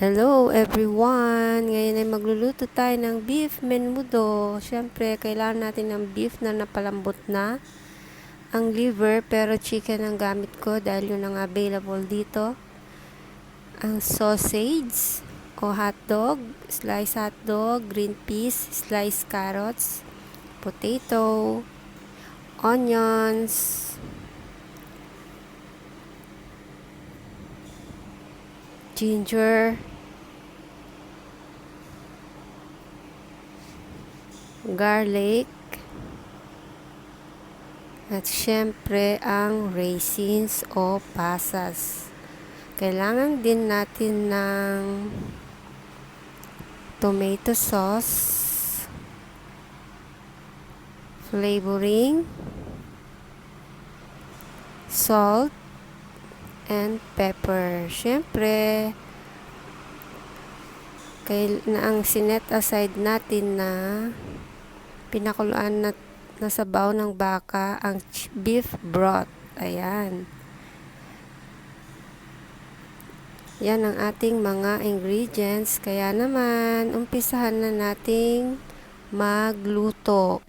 Hello everyone! Ngayon ay magluluto tayo ng beef menudo. Siyempre, kailangan natin ng beef na napalambot na. Ang liver, pero chicken ang gamit ko dahil yun ang available dito. Ang sausage o hotdog, slice hotdog, green peas, slice carrots, potato, onions, ginger, garlic, at syempre ang raisins o pasas. Kailangan din natin ng tomato sauce, flavoring, salt, and pepper. Syempre, ang sinet aside natin na pinakuluan na sabaw ng baka, ang beef broth. Ayan. Yan ang ating mga ingredients. Kaya naman, umpisahan na nating magluto.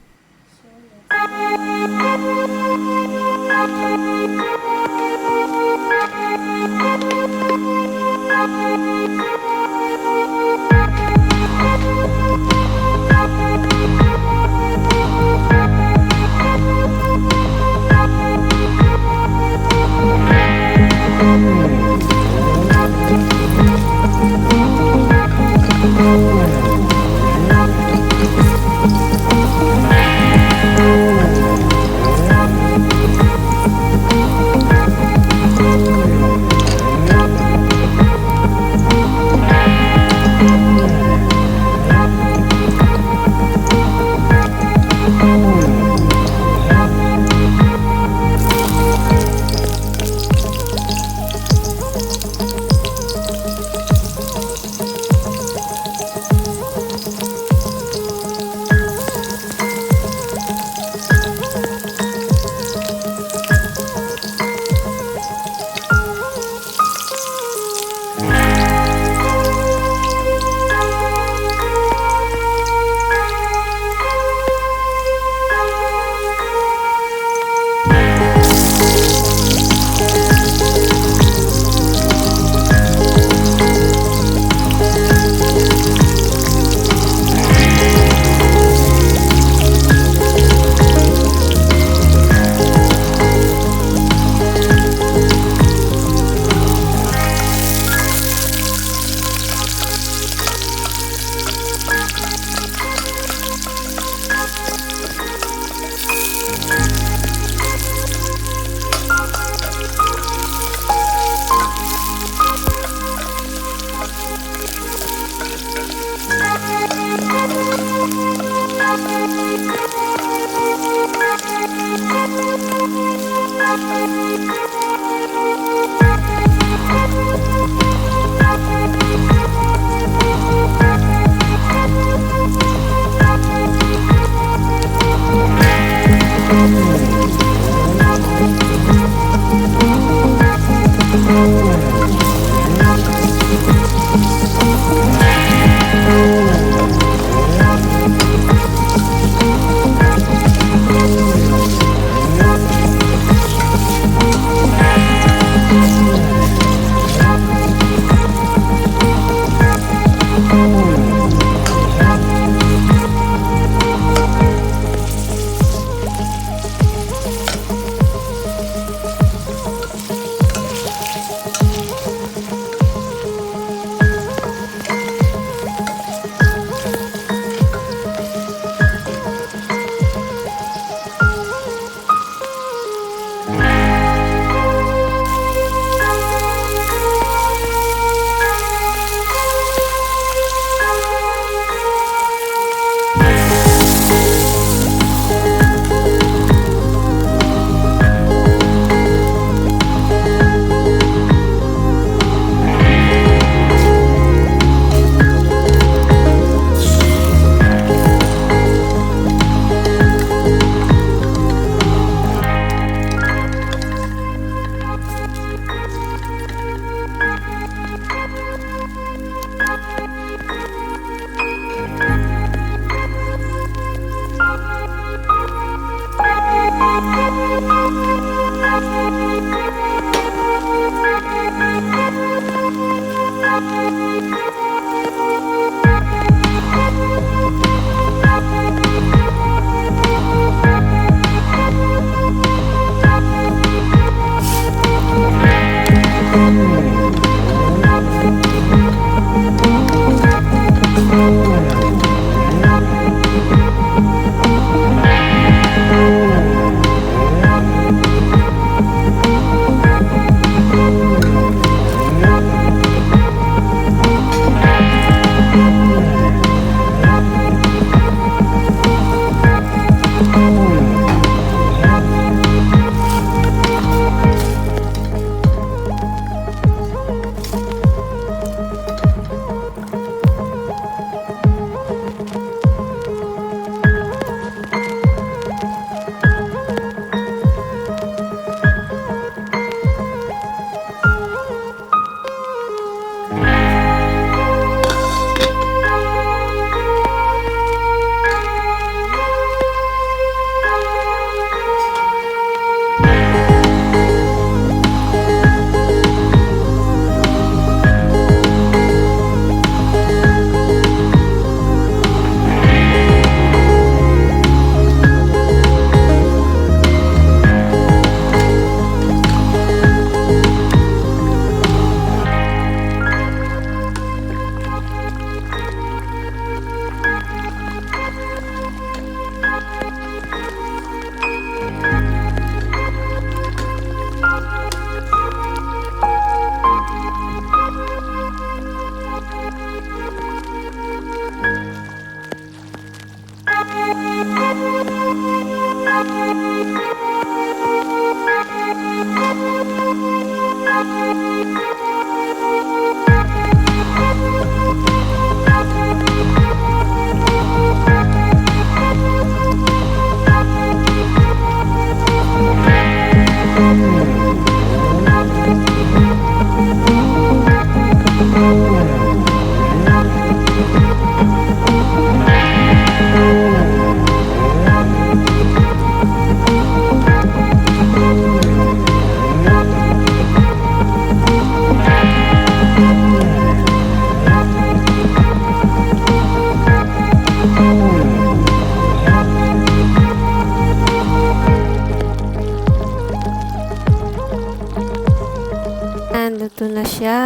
Luto na siya.